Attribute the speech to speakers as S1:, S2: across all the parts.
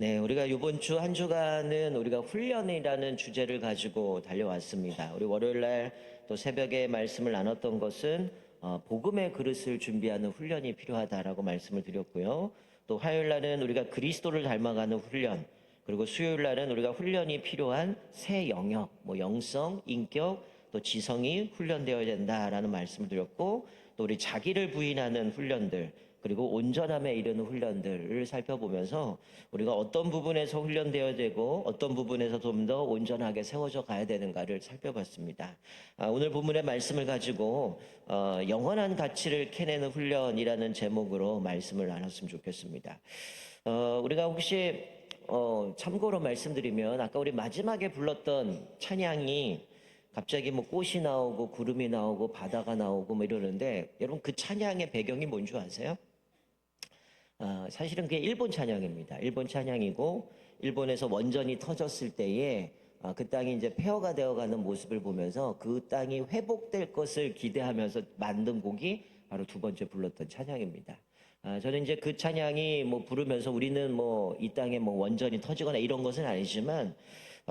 S1: 네, 우리가 이번 주 한 주간은 우리가 훈련이라는 주제를 가지고 달려왔습니다. 우리 월요일 날 또 새벽에 말씀을 나눴던 것은 복음의 그릇을 준비하는 훈련이 필요하다라고 말씀을 드렸고요. 또 화요일 날은 우리가 그리스도를 닮아가는 훈련, 그리고 수요일 날은 우리가 훈련이 필요한 새 영역, 뭐 영성, 인격, 또 지성이 훈련되어야 된다라는 말씀을 드렸고, 또 우리 자기를 부인하는 훈련들, 그리고 온전함에 이르는 훈련들을 살펴보면서 우리가 어떤 부분에서 훈련되어야 되고 어떤 부분에서 좀 더 온전하게 세워져 가야 되는가를 살펴봤습니다. 오늘 본문의 말씀을 가지고 영원한 가치를 캐내는 훈련이라는 제목으로 말씀을 나눴으면 좋겠습니다. 우리가 혹시 참고로 말씀드리면 아까 우리 마지막에 불렀던 찬양이 갑자기 뭐 꽃이 나오고 구름이 나오고 바다가 나오고 뭐 이러는데, 여러분 그 찬양의 배경이 뭔 줄 아세요? 사실은 그게 일본 찬양입니다. 일본 찬양이고, 일본에서 원전이 터졌을 때에 그 땅이 이제 폐허가 되어가는 모습을 보면서 그 땅이 회복될 것을 기대하면서 만든 곡이 바로 두 번째 불렀던 찬양입니다. 저는 이제 그 찬양이 뭐 부르면서 우리는 뭐 이 땅에 뭐 원전이 터지거나 이런 것은 아니지만,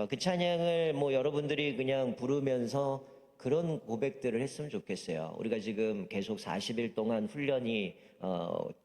S1: 그 찬양을 뭐 여러분들이 그냥 부르면서 그런 고백들을 했으면 좋겠어요. 우리가 지금 계속 40일 동안 훈련이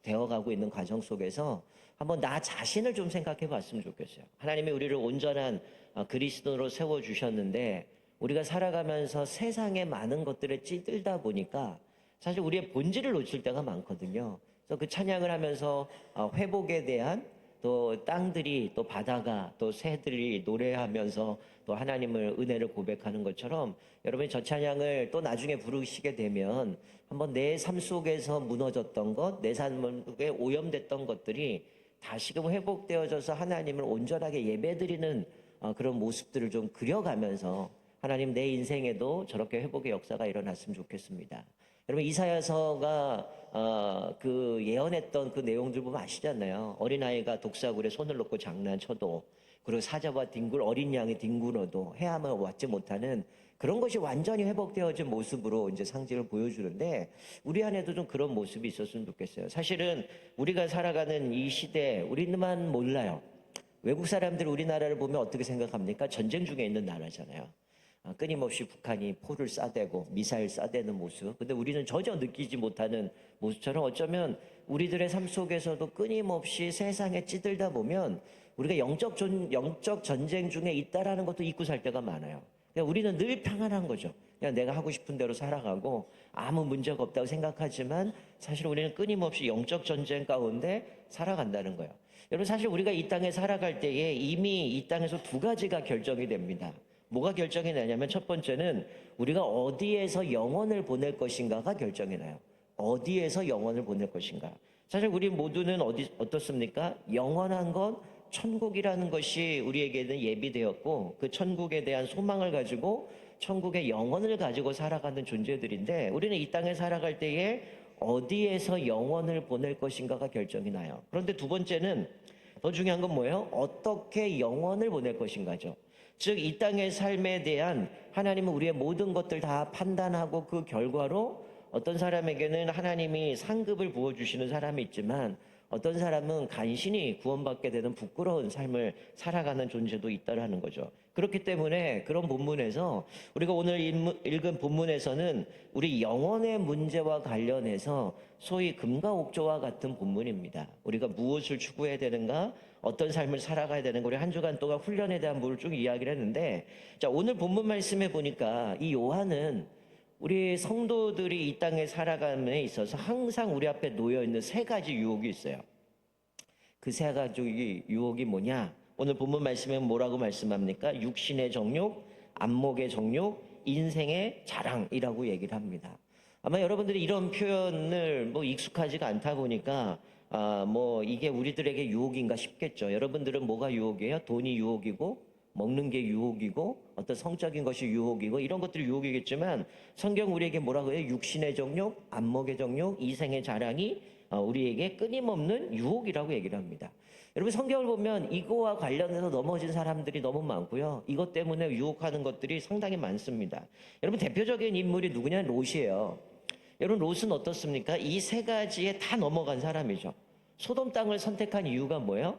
S1: 되어가고 있는 과정 속에서 한번 나 자신을 좀 생각해 봤으면 좋겠어요. 하나님이 우리를 온전한 그리스도로 세워주셨는데, 우리가 살아가면서 세상의 많은 것들에 찌들다 보니까 사실 우리의 본질을 놓칠 때가 많거든요. 그래서 그 찬양을 하면서 회복에 대한, 또 땅들이, 또 바다가, 또 새들이 노래하면서 또 하나님을, 은혜를 고백하는 것처럼 여러분이 저 찬양을 또 나중에 부르시게 되면 한번 내 삶 속에서 무너졌던 것, 내 삶 속에 오염됐던 것들이 다시금 회복되어져서 하나님을 온전하게 예배드리는 그런 모습들을 좀 그려가면서 하나님, 내 인생에도 저렇게 회복의 역사가 일어났으면 좋겠습니다. 여러분 이사야서가 그 예언했던 그 내용들 보면 아시잖아요. 어린아이가 독사굴에 손을 놓고 장난쳐도, 그리고 사자와 뒹굴 어린 양이 뒹굴어도 해함을 왔지 못하는 그런 것이 완전히 회복되어진 모습으로 이제 상징을 보여주는데, 우리 안에도 좀 그런 모습이 있었으면 좋겠어요. 사실은 우리가 살아가는 이 시대 우리만 몰라요. 외국 사람들 우리나라를 보면 어떻게 생각합니까? 전쟁 중에 있는 나라잖아요. 끊임없이 북한이 포를 쏴대고 미사일 쏴대는 모습. 근데 우리는 전혀 느끼지 못하는 모습처럼 어쩌면 우리들의 삶 속에서도 끊임없이 세상에 찌들다 보면 우리가 영적 전쟁 중에 있다라는 것도 잊고 살 때가 많아요. 그냥 우리는 늘 평안한 거죠. 그냥 내가 하고 싶은 대로 살아가고 아무 문제가 없다고 생각하지만 사실 우리는 끊임없이 영적 전쟁 가운데 살아간다는 거예요. 여러분 사실 우리가 이 땅에 살아갈 때에 이미 이 땅에서 두 가지가 결정이 됩니다. 뭐가 결정이 나냐면, 첫 번째는 우리가 어디에서 영혼을 보낼 것인가가 결정이 나요. 어디에서 영혼을 보낼 것인가. 사실 우리 모두는 어떻습니까? 영원한 것, 천국이라는 것이 우리에게는 예비되었고, 그 천국에 대한 소망을 가지고 천국의 영혼을 가지고 살아가는 존재들인데, 우리는 이 땅에 살아갈 때에 어디에서 영혼을 보낼 것인가가 결정이 나요. 그런데 두 번째는, 더 중요한 건 뭐예요? 어떻게 영혼을 보낼 것인가죠. 즉, 이 땅의 삶에 대한, 하나님은 우리의 모든 것들 다 판단하고 그 결과로 어떤 사람에게는 하나님이 상급을 부어주시는 사람이 있지만, 어떤 사람은 간신히 구원받게 되는 부끄러운 삶을 살아가는 존재도 있다라는 거죠. 그렇기 때문에 그런 본문에서, 우리가 오늘 읽은 본문에서는 우리 영혼의 문제와 관련해서 소위 금과 옥조와 같은 본문입니다. 우리가 무엇을 추구해야 되는가, 어떤 삶을 살아가야 되는가, 우리 한 주간 동안 훈련에 대한 부분을 쭉 이야기를 했는데, 자, 오늘 본문 말씀해 보니까 이 요한은 우리 성도들이 이 땅에 살아감에 있어서 항상 우리 앞에 놓여 있는 세 가지 유혹이 있어요. 그 세 가지 유혹이 뭐냐? 오늘 본문 말씀에 뭐라고 말씀합니까? 육신의 정욕, 안목의 정욕, 인생의 자랑이라고 얘기를 합니다. 아마 여러분들이 이런 표현을 뭐 익숙하지가 않다 보니까 뭐 이게 우리들에게 유혹인가 싶겠죠. 여러분들은 뭐가 유혹이에요? 돈이 유혹이고, 먹는 게 유혹이고, 어떤 성적인 것이 유혹이고, 이런 것들이 유혹이겠지만, 성경 우리에게 뭐라고 해요? 육신의 정욕, 안목의 정욕, 이생의 자랑이 우리에게 끊임없는 유혹이라고 얘기를 합니다. 여러분 성경을 보면 이거와 관련해서 넘어진 사람들이 너무 많고요. 이것 때문에 유혹하는 것들이 상당히 많습니다. 여러분 대표적인 인물이 누구냐? 롯이에요. 여러분 롯은 어떻습니까? 이 세 가지에 다 넘어간 사람이죠. 소돔 땅을 선택한 이유가 뭐예요?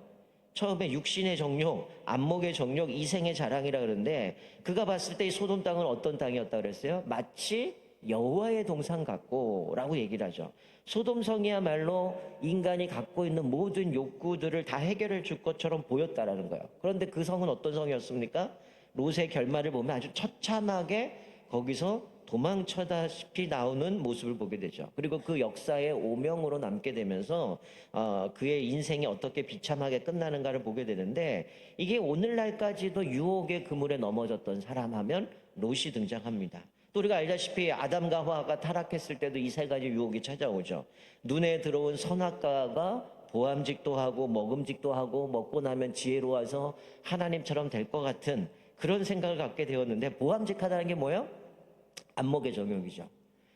S1: 처음에 육신의 정욕, 안목의 정욕, 이생의 자랑이라 그러는데 그가 봤을 때 이 소돔 땅은 어떤 땅이었다 그랬어요? 마치 여호와의 동산 같고라고 얘기를 하죠. 소돔 성이야말로 인간이 갖고 있는 모든 욕구들을 다 해결해 줄 것처럼 보였다라는 거예요. 그런데 그 성은 어떤 성이었습니까? 롯의 결말을 보면 아주 처참하게 거기서 도망쳐다시피 나오는 모습을 보게 되죠. 그리고 그 역사의 오명으로 남게 되면서 그의 인생이 어떻게 비참하게 끝나는가를 보게 되는데, 이게 오늘날까지도 유혹의 그물에 넘어졌던 사람 하면 롯이 등장합니다. 또 우리가 알다시피 아담과 하와가 타락했을 때도 이 세 가지 유혹이 찾아오죠. 눈에 들어온 선악과가 보암직도 하고 먹음직도 하고 먹고 나면 지혜로워서 하나님처럼 될 것 같은 그런 생각을 갖게 되었는데, 보암직하다는 게 뭐예요? 안목의 정욕이죠.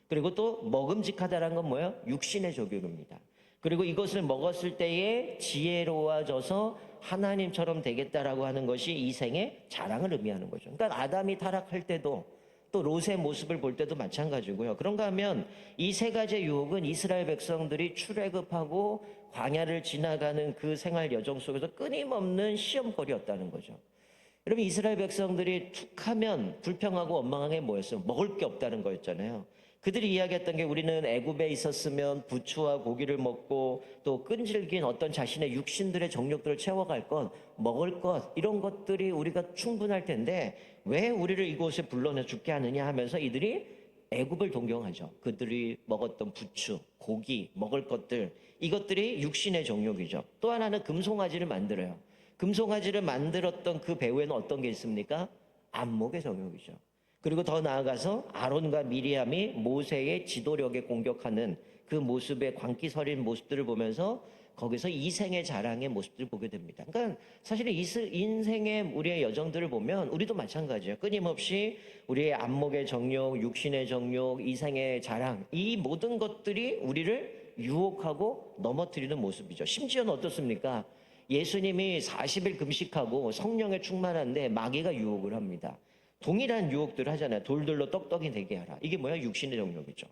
S1: 그리고 또 먹음직하다는 건 뭐예요? 육신의 정욕입니다. 그리고 이것을 먹었을 때에 지혜로워져서 하나님처럼 되겠다라고 하는 것이 이생의 자랑을 의미하는 거죠. 그러니까 아담이 타락할 때도 또 롯의 모습을 볼 때도 마찬가지고요. 그런가 하면 이 세 가지의 유혹은 이스라엘 백성들이 출애굽하고 광야를 지나가는 그 생활 여정 속에서 끊임없는 시험거리였다는 거죠. 여러분, 이스라엘 백성들이 툭하면 불평하고 원망한 게 뭐였어요? 먹을 게 없다는 거였잖아요. 그들이 이야기했던 게 우리는 애굽에 있었으면 부추와 고기를 먹고 또 끈질긴 어떤 자신의 육신들의 정욕들을 채워갈 것, 먹을 것, 이런 것들이 우리가 충분할 텐데 왜 우리를 이곳에 불러내 죽게 하느냐 하면서 이들이 애굽을 동경하죠. 그들이 먹었던 부추, 고기, 먹을 것들, 이것들이 육신의 정욕이죠. 또 하나는 금송아지를 만들어요. 금송아지를 만들었던 그 배후에는 어떤 게 있습니까? 안목의 정욕이죠. 그리고 더 나아가서 아론과 미리암이 모세의 지도력에 공격하는 그 모습의 광기 서린 모습들을 보면서 거기서 이생의 자랑의 모습들을 보게 됩니다. 그러니까 사실 인생의 우리의 여정들을 보면 우리도 마찬가지예요. 끊임없이 우리의 안목의 정욕, 육신의 정욕, 이생의 자랑, 이 모든 것들이 우리를 유혹하고 넘어뜨리는 모습이죠. 심지어는 어떻습니까? 예수님이 40일 금식하고 성령에 충만한데 마귀가 유혹을 합니다. 동일한 유혹들을 하잖아요. 돌들로 떡떡이 되게 하라. 이게 뭐야? 육신의 정욕이죠.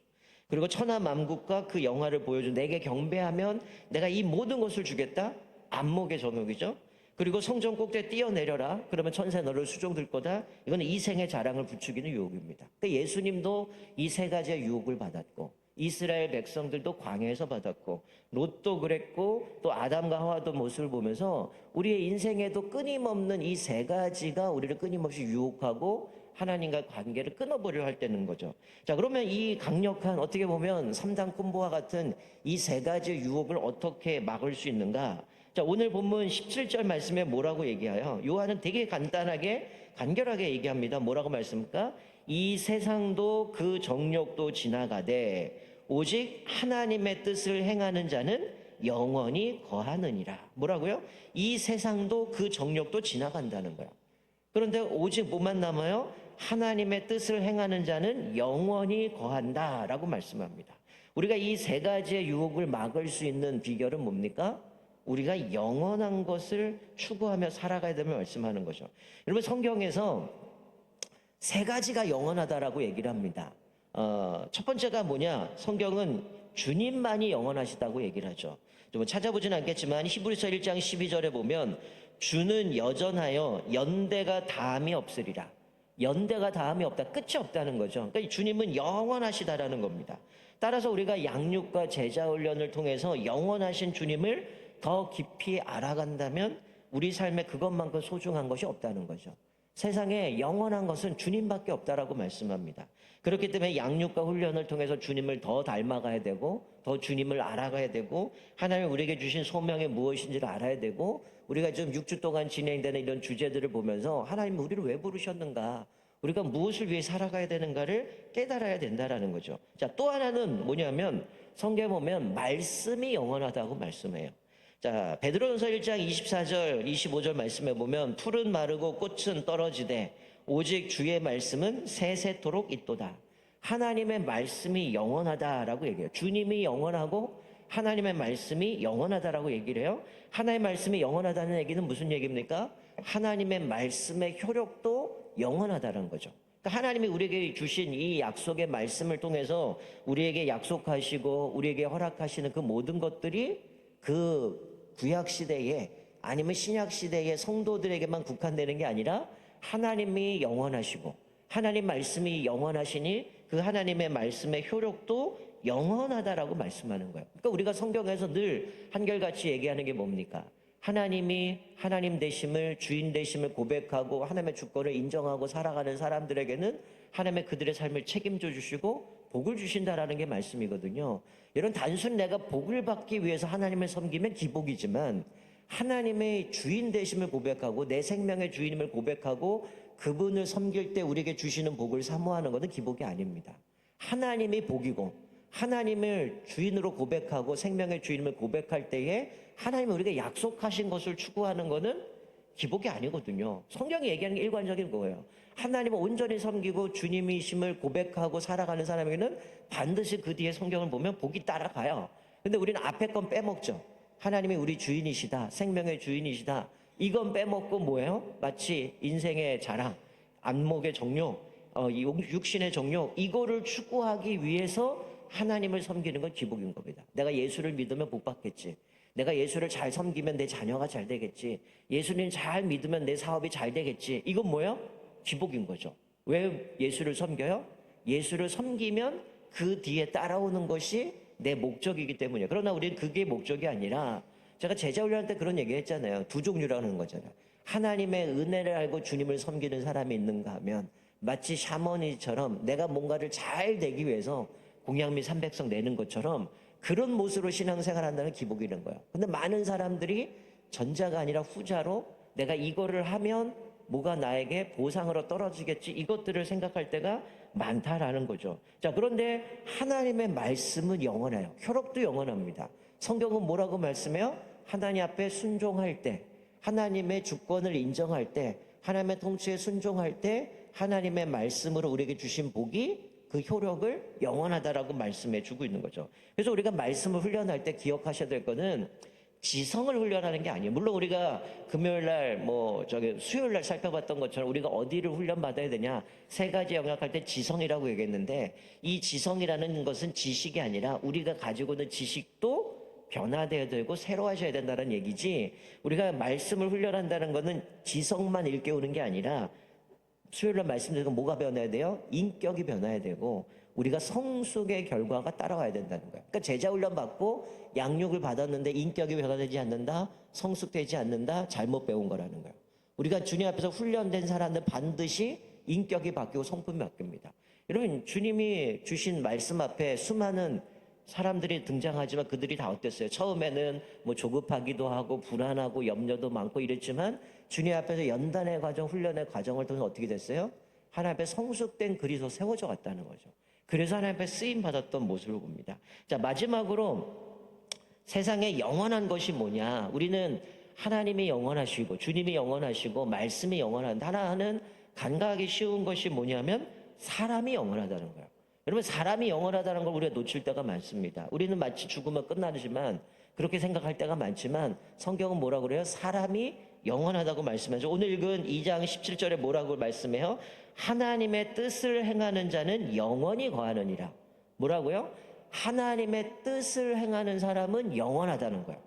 S1: 그리고 천하 만국과 그 영화를 보여준 내게 경배하면 내가 이 모든 것을 주겠다. 안목의 정욕이죠. 그리고 성전 꼭대에 뛰어내려라. 그러면 천세 너를 수종들 거다. 이건 이생의 자랑을 부추기는 유혹입니다. 그러니까 예수님도 이 세 가지의 유혹을 받았고 이스라엘 백성들도 광야에서 받았고 롯도 그랬고 또 아담과 하와도 모습을 보면서 우리의 인생에도 끊임없는 이 세 가지가 우리를 끊임없이 유혹하고 하나님과 관계를 끊어버려 할 때는 거죠. 자, 그러면 이 강력한 어떻게 보면 3단 콤보와 같은 이 세 가지의 유혹을 어떻게 막을 수 있는가? 자, 오늘 본문 17절 말씀에 뭐라고 얘기해요? 요한은 되게 간단하게 간결하게 얘기합니다. 뭐라고 말씀입니까? 이 세상도 그 정욕도 지나가되 오직 하나님의 뜻을 행하는 자는 영원히 거하느니라. 뭐라고요? 이 세상도 그 정욕도 지나간다는 거야. 그런데 오직 뭐만 남아요? 하나님의 뜻을 행하는 자는 영원히 거한다라고 말씀합니다. 우리가 이 세 가지의 유혹을 막을 수 있는 비결은 뭡니까? 우리가 영원한 것을 추구하며 살아가야 되면 말씀하는 거죠. 여러분, 성경에서 세 가지가 영원하다라고 얘기를 합니다. 첫 번째가 뭐냐? 성경은 주님만이 영원하시다고 얘기를 하죠. 좀 찾아보진 않겠지만 히브리서 1장 12절에 보면 주는 여전하여 연대가 다함이 없으리라. 연대가 다함이 없다. 끝이 없다는 거죠. 그러니까 주님은 영원하시다라는 겁니다. 따라서 우리가 양육과 제자 훈련을 통해서 영원하신 주님을 더 깊이 알아간다면 우리 삶에 그것만큼 소중한 것이 없다는 거죠. 세상에 영원한 것은 주님밖에 없다라고 말씀합니다. 그렇기 때문에 양육과 훈련을 통해서 주님을 더 닮아가야 되고 더 주님을 알아가야 되고 하나님이 우리에게 주신 소명이 무엇인지를 알아야 되고 우리가 지금 6주 동안 진행되는 이런 주제들을 보면서 하나님이 우리를 왜 부르셨는가, 우리가 무엇을 위해 살아가야 되는가를 깨달아야 된다라는 거죠. 자, 또 하나는 뭐냐면 성경에 보면 말씀이 영원하다고 말씀해요. 자, 베드로전서 1장 24절 25절 말씀에 보면 풀은 마르고 꽃은 떨어지되 오직 주의 말씀은 세세토록 있도다. 하나님의 말씀이 영원하다라고 얘기해요. 주님이 영원하고 하나님의 말씀이 영원하다라고 얘기를 해요. 하나님의 말씀이 영원하다는 얘기는 무슨 얘기입니까? 하나님의 말씀의 효력도 영원하다는 거죠. 그러니까 하나님이 우리에게 주신 이 약속의 말씀을 통해서 우리에게 약속하시고 우리에게 허락하시는 그 모든 것들이 그 구약 시대에 아니면 신약 시대의 성도들에게만 국한되는 게 아니라 하나님이 영원하시고 하나님 말씀이 영원하시니 그 하나님의 말씀의 효력도 영원하다라고 말씀하는 거예요. 그러니까 우리가 성경에서 늘 한결같이 얘기하는 게 뭡니까? 하나님이 하나님 되심을, 주인 되심을 고백하고 하나님의 주권을 인정하고 살아가는 사람들에게는 하나님의 그들의 삶을 책임져 주시고 복을 주신다라는 게 말씀이거든요. 이런 단순 내가 복을 받기 위해서 하나님을 섬기면 기복이지만 하나님의 주인 되심을 고백하고 내 생명의 주인임을 고백하고 그분을 섬길 때 우리에게 주시는 복을 사모하는 것은 기복이 아닙니다. 하나님이 복이고 하나님을 주인으로 고백하고 생명의 주인임을 고백할 때에 하나님이 우리에게 약속하신 것을 추구하는 것은 기복이 아니거든요. 성경이 얘기하는 게 일관적인 거예요. 하나님을 온전히 섬기고 주님이심을 고백하고 살아가는 사람에게는 반드시 그 뒤에 성경을 보면 복이 따라가요. 근데 우리는 앞에 건 빼먹죠. 하나님이 우리 주인이시다, 생명의 주인이시다, 이건 빼먹고 뭐예요? 마치 인생의 자랑, 안목의 정욕, 육신의 정욕, 이거를 추구하기 위해서 하나님을 섬기는 건 기복인 겁니다. 내가 예수를 믿으면 복 받겠지, 내가 예수를 잘 섬기면 내 자녀가 잘 되겠지, 예수님 잘 믿으면 내 사업이 잘 되겠지, 이건 뭐예요? 기복인 거죠. 왜 예수를 섬겨요? 예수를 섬기면 그 뒤에 따라오는 것이 내 목적이기 때문이에요. 그러나 우리는 그게 목적이 아니라, 제가 제자 훈련할 때 그런 얘기 했잖아요. 두 종류라는 거잖아요. 하나님의 은혜를 알고 주님을 섬기는 사람이 있는가 하면 마치 샤머니처럼 내가 뭔가를 잘 되기 위해서 공양미 300성 내는 것처럼 그런 모습으로 신앙생활 한다는 기복이는 거예요. 근데 많은 사람들이 전자가 아니라 후자로 내가 이거를 하면 뭐가 나에게 보상으로 떨어지겠지, 이것들을 생각할 때가 많다라는 거죠. 자, 그런데 하나님의 말씀은 영원해요. 효력도 영원합니다. 성경은 뭐라고 말씀해요? 하나님 앞에 순종할 때, 하나님의 주권을 인정할 때, 하나님의 통치에 순종할 때 하나님의 말씀으로 우리에게 주신 복이 그 효력을 영원하다라고 말씀해 주고 있는 거죠. 그래서 우리가 말씀을 훈련할 때 기억하셔야 될 거는 지성을 훈련하는 게 아니에요. 물론 우리가 금요일 날 수요일 날 살펴봤던 것처럼 우리가 어디를 훈련받아야 되냐, 세 가지 영역할 때 지성이라고 얘기했는데, 이 지성이라는 것은 지식이 아니라 우리가 가지고 있는 지식도 변화되어야 되고 새로워져야 된다는 얘기지, 우리가 말씀을 훈련한다는 것은 지성만 일깨우는 게 아니라 수요일날 말씀드린 건 뭐가 변해야 돼요? 인격이 변해야 되고 우리가 성숙의 결과가 따라와야 된다는 거예요. 그러니까 제자 훈련 받고 양육을 받았는데 인격이 변화되지 않는다, 성숙되지 않는다, 잘못 배운 거라는 거예요. 우리가 주님 앞에서 훈련된 사람들 반드시 인격이 바뀌고 성품이 바뀝니다. 여러분, 주님이 주신 말씀 앞에 수많은 사람들이 등장하지만 그들이 다 어땠어요? 처음에는 뭐 조급하기도 하고 불안하고 염려도 많고 이랬지만 주님 앞에서 연단의 과정, 훈련의 과정을 통해서 어떻게 됐어요? 하나님 앞에 성숙된 그리스도 세워져 갔다는 거죠. 그래서 하나님 앞에 쓰임 받았던 모습을 봅니다. 자, 마지막으로 세상에 영원한 것이 뭐냐? 우리는 하나님이 영원하시고 주님이 영원하시고 말씀이 영원한데, 하나는 간과하기 쉬운 것이 뭐냐면 사람이 영원하다는 거예요. 여러분, 사람이 영원하다는 걸 우리가 놓칠 때가 많습니다. 우리는 마치 죽으면 끝나지만 그렇게 생각할 때가 많지만 성경은 뭐라고 그래요? 사람이 영원하다고 말씀하죠. 오늘 읽은 2장 17절에 뭐라고 말씀해요? 하나님의 뜻을 행하는 자는 영원히 거하느니라. 뭐라고요? 하나님의 뜻을 행하는 사람은 영원하다는 거예요.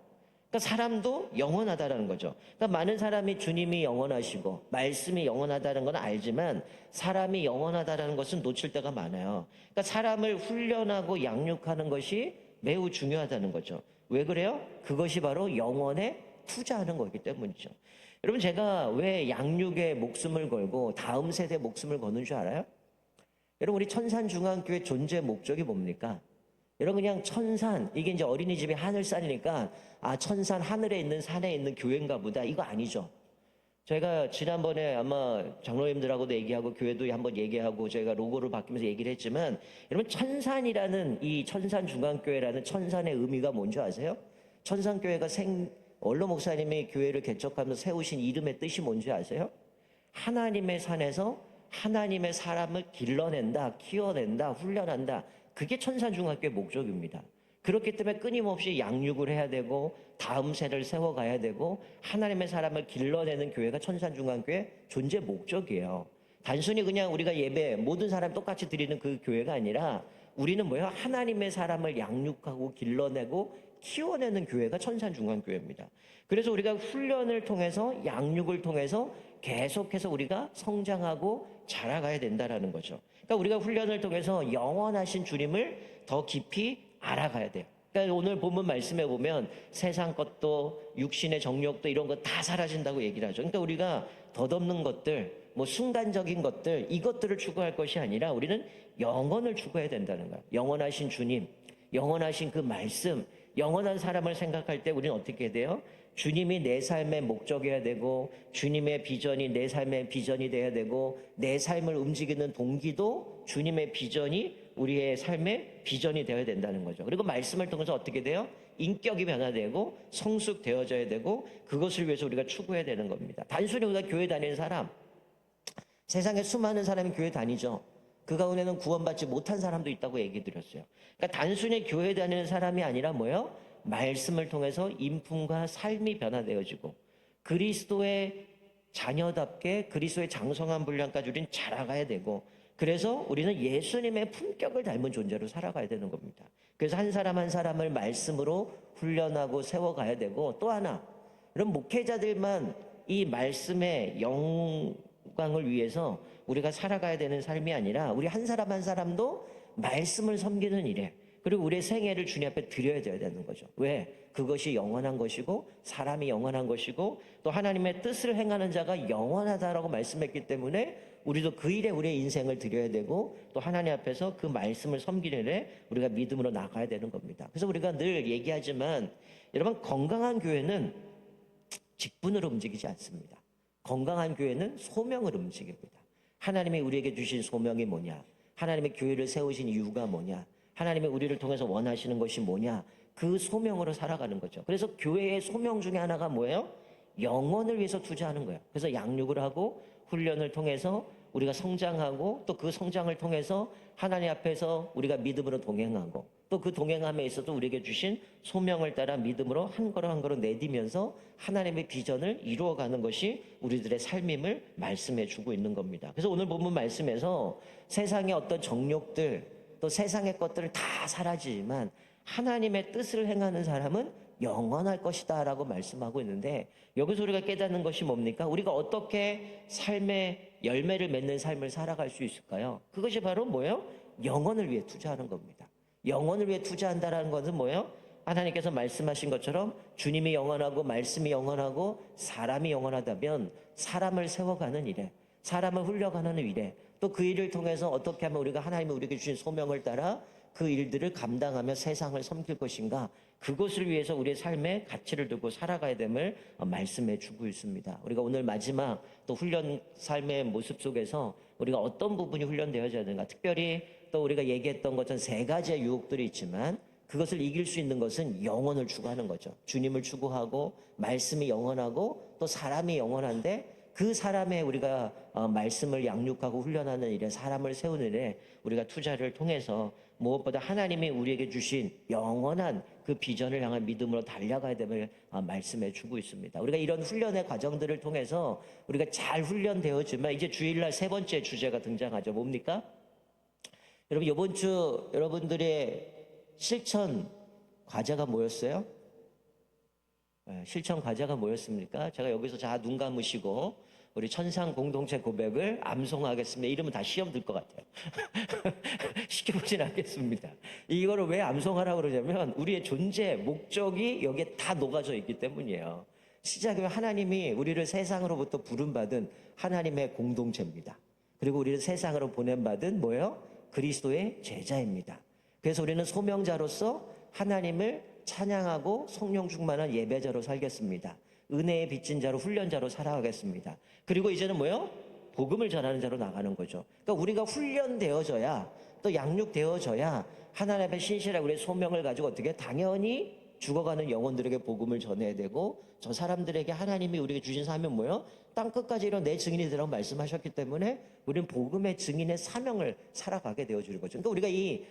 S1: 그러니까 사람도 영원하다는 거죠. 그러니까 많은 사람이 주님이 영원하시고 말씀이 영원하다는 건 알지만 사람이 영원하다는 것은 놓칠 때가 많아요. 그러니까 사람을 훈련하고 양육하는 것이 매우 중요하다는 거죠. 왜 그래요? 그것이 바로 영원에 투자하는 거기 때문이죠. 여러분, 제가 왜 양육에 목숨을 걸고 다음 세대에 목숨을 거는 줄 알아요? 여러분, 우리 천산중앙교회 존재 목적이 뭡니까? 여러분, 그냥 천산, 이게 이제 어린이집이 하늘산이니까 천산, 하늘에 있는 산에 있는 교회인가 보다, 이거 아니죠. 저희가 지난번에 아마 장로님들하고도 얘기하고 교회도 한번 얘기하고 저희가 로고를 바뀌면서 얘기를 했지만, 여러분, 천산이라는 이 천산중앙교회라는 천산의 의미가 뭔지 아세요? 천산교회가 원로 목사님이 교회를 개척하면서 세우신 이름의 뜻이 뭔지 아세요? 하나님의 산에서 하나님의 사람을 길러낸다, 키워낸다, 훈련한다. 그게 천산중학교의 목적입니다. 그렇기 때문에 끊임없이 양육을 해야 되고 다음 세대를 세워가야 되고 하나님의 사람을 길러내는 교회가 천산중학교의 존재 목적이에요. 단순히 그냥 우리가 예배 모든 사람 똑같이 드리는 그 교회가 아니라 우리는 뭐예요? 하나님의 사람을 양육하고 길러내고 키워내는 교회가 천산중앙교회입니다. 그래서 우리가 훈련을 통해서 양육을 통해서 계속해서 우리가 성장하고 자라가야 된다라는 거죠. 그러니까 우리가 훈련을 통해서 영원하신 주님을 더 깊이 알아가야 돼요. 그러니까 오늘 본문 말씀에 보면 세상 것도 육신의 정욕도 이런 거 다 사라진다고 얘기를 하죠. 그러니까 우리가 덧없는 것들, 뭐 순간적인 것들, 이것들을 추구할 것이 아니라 우리는 영원을 추구해야 된다는 거예요. 영원하신 주님, 영원하신 그 말씀, 영원한 사람을 생각할 때 우리는 어떻게 해야 돼요? 주님이 내 삶의 목적이어야 되고, 주님의 비전이 내 삶의 비전이 돼야 되고, 내 삶을 움직이는 동기도 주님의 비전이 우리의 삶의 비전이 되어야 된다는 거죠. 그리고 말씀을 통해서 어떻게 돼요? 인격이 변화되고 성숙되어져야 되고, 그것을 위해서 우리가 추구해야 되는 겁니다. 단순히 우리가 교회 다니는 사람, 세상에 수많은 사람이 교회 다니죠. 그 가운데는 구원받지 못한 사람도 있다고 얘기 드렸어요. 그러니까 단순히 교회 다니는 사람이 아니라 뭐예요? 말씀을 통해서 인품과 삶이 변화되어지고 그리스도의 자녀답게 그리스도의 장성한 분량까지 우리는 자라가야 되고, 그래서 우리는 예수님의 품격을 닮은 존재로 살아가야 되는 겁니다. 그래서 한 사람 한 사람을 말씀으로 훈련하고 세워가야 되고, 또 하나, 이런 목회자들만 이 말씀의 영광을 위해서 우리가 살아가야 되는 삶이 아니라 우리 한 사람 한 사람도 말씀을 섬기는 일에, 그리고 우리의 생애를 주님 앞에 드려야 되는 거죠. 왜? 그것이 영원한 것이고 사람이 영원한 것이고 또 하나님의 뜻을 행하는 자가 영원하다라고 말씀했기 때문에 우리도 그 일에 우리의 인생을 드려야 되고, 또 하나님 앞에서 그 말씀을 섬기는 일에 우리가 믿음으로 나가야 되는 겁니다. 그래서 우리가 늘 얘기하지만, 여러분, 건강한 교회는 직분으로 움직이지 않습니다. 건강한 교회는 소명을 움직입니다. 하나님이 우리에게 주신 소명이 뭐냐? 하나님의 교회를 세우신 이유가 뭐냐? 하나님이 우리를 통해서 원하시는 것이 뭐냐? 그 소명으로 살아가는 거죠. 그래서 교회의 소명 중에 하나가 뭐예요? 영혼을 위해서 투자하는 거예요. 그래서 양육을 하고 훈련을 통해서 우리가 성장하고, 또 그 성장을 통해서 하나님 앞에서 우리가 믿음으로 동행하고, 또 그 동행함에 있어서 우리에게 주신 소명을 따라 믿음으로 한 걸음 한 걸음 내디면서 하나님의 비전을 이루어가는 것이 우리들의 삶임을 말씀해 주고 있는 겁니다. 그래서 오늘 본문 말씀에서 세상의 어떤 정욕들, 또 세상의 것들을 다 사라지지만 하나님의 뜻을 행하는 사람은 영원할 것이다 라고 말씀하고 있는데, 여기서 우리가 깨닫는 것이 뭡니까? 우리가 어떻게 삶의 열매를 맺는 삶을 살아갈 수 있을까요? 그것이 바로 뭐예요? 영혼을 위해 투자하는 겁니다. 영혼을 위해 투자한다는 것은 뭐예요? 하나님께서 말씀하신 것처럼 주님이 영원하고 말씀이 영원하고 사람이 영원하다면 사람을 세워가는 일에, 사람을 훈련하는 일에, 또 그 일을 통해서 어떻게 하면 우리가 하나님이 우리에게 주신 소명을 따라 그 일들을 감당하며 세상을 섬길 것인가, 그것을 위해서 우리의 삶에 가치를 두고 살아가야 됨을 말씀해 주고 있습니다. 우리가 오늘 마지막 또 훈련 삶의 모습 속에서 우리가 어떤 부분이 훈련되어져야 되는가, 특별히 또 우리가 얘기했던 것처럼 세 가지의 유혹들이 있지만 그것을 이길 수 있는 것은 영혼을 추구하는 거죠. 주님을 추구하고 말씀이 영원하고 또 사람이 영원한데, 그 사람의 우리가 말씀을 양육하고 훈련하는 일에, 사람을 세우는 일에 우리가 투자를 통해서 무엇보다 하나님이 우리에게 주신 영원한 그 비전을 향한 믿음으로 달려가야 됨을 말씀해 주고 있습니다. 우리가 이런 훈련의 과정들을 통해서 우리가 잘 훈련되었지만 이제 주일날 세 번째 주제가 등장하죠. 뭡니까? 여러분, 이번 주 여러분들의 실천 과제가 뭐였어요? 실천 과제가 뭐였습니까? 제가 여기서 자 눈 감으시고 우리 천상 공동체 고백을 암송하겠습니다. 이러면 다 시험 들 것 같아요. 시켜보진 않겠습니다. 이거를 왜 암송하라고 그러냐면 우리의 존재, 목적이 여기에 다 녹아져 있기 때문이에요. 시작은 하나님이 우리를 세상으로부터 부름받은 하나님의 공동체입니다. 그리고 우리를 세상으로 보냄받은 뭐예요? 그리스도의 제자입니다. 그래서 우리는 소명자로서 하나님을 찬양하고 성령 충만한 예배자로 살겠습니다. 은혜의 빚진 자로, 훈련자로 살아가겠습니다. 그리고 이제는 뭐예요? 복음을 전하는 자로 나가는 거죠. 그러니까 우리가 훈련되어져야, 또 양육되어져야 하나님 앞에 신실하게 우리의 소명을 가지고 어떻게 당연히 죽어가는 영혼들에게 복음을 전해야 되고, 저 사람들에게 하나님이 우리에게 주신 사명은 뭐예요? 땅 끝까지 이런 내 증인이 되라고 말씀하셨기 때문에 우리는 복음의 증인의 사명을 살아가게 되어주는 거죠. 그러니까 우리가 이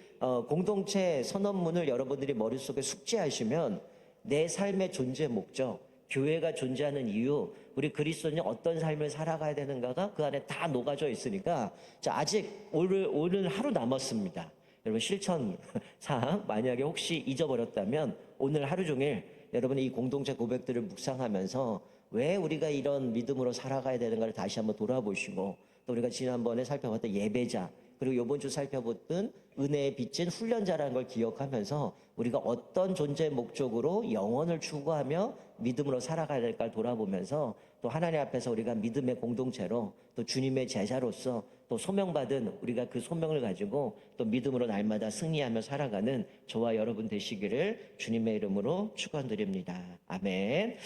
S1: 공동체 선언문을 여러분들이 머릿속에 숙지하시면 내 삶의 존재 목적, 교회가 존재하는 이유, 우리 그리스도인이 어떤 삶을 살아가야 되는가가 그 안에 다 녹아져 있으니까, 자, 아직 오늘 하루 남았습니다. 여러분, 실천 사항 만약에 혹시 잊어버렸다면 오늘 하루 종일 여러분의 이 공동체 고백들을 묵상하면서 왜 우리가 이런 믿음으로 살아가야 되는가를 다시 한번 돌아보시고, 또 우리가 지난번에 살펴봤던 예배자, 그리고 이번 주 살펴봤던 은혜에 빚진 훈련자라는 걸 기억하면서 우리가 어떤 존재의 목적으로 영혼을 추구하며 믿음으로 살아가야 될까를 돌아보면서, 또 하나님 앞에서 우리가 믿음의 공동체로 또 주님의 제자로서 또 소명받은 우리가 그 소명을 가지고 또 믿음으로 날마다 승리하며 살아가는 저와 여러분 되시기를 주님의 이름으로 축원드립니다. 아멘.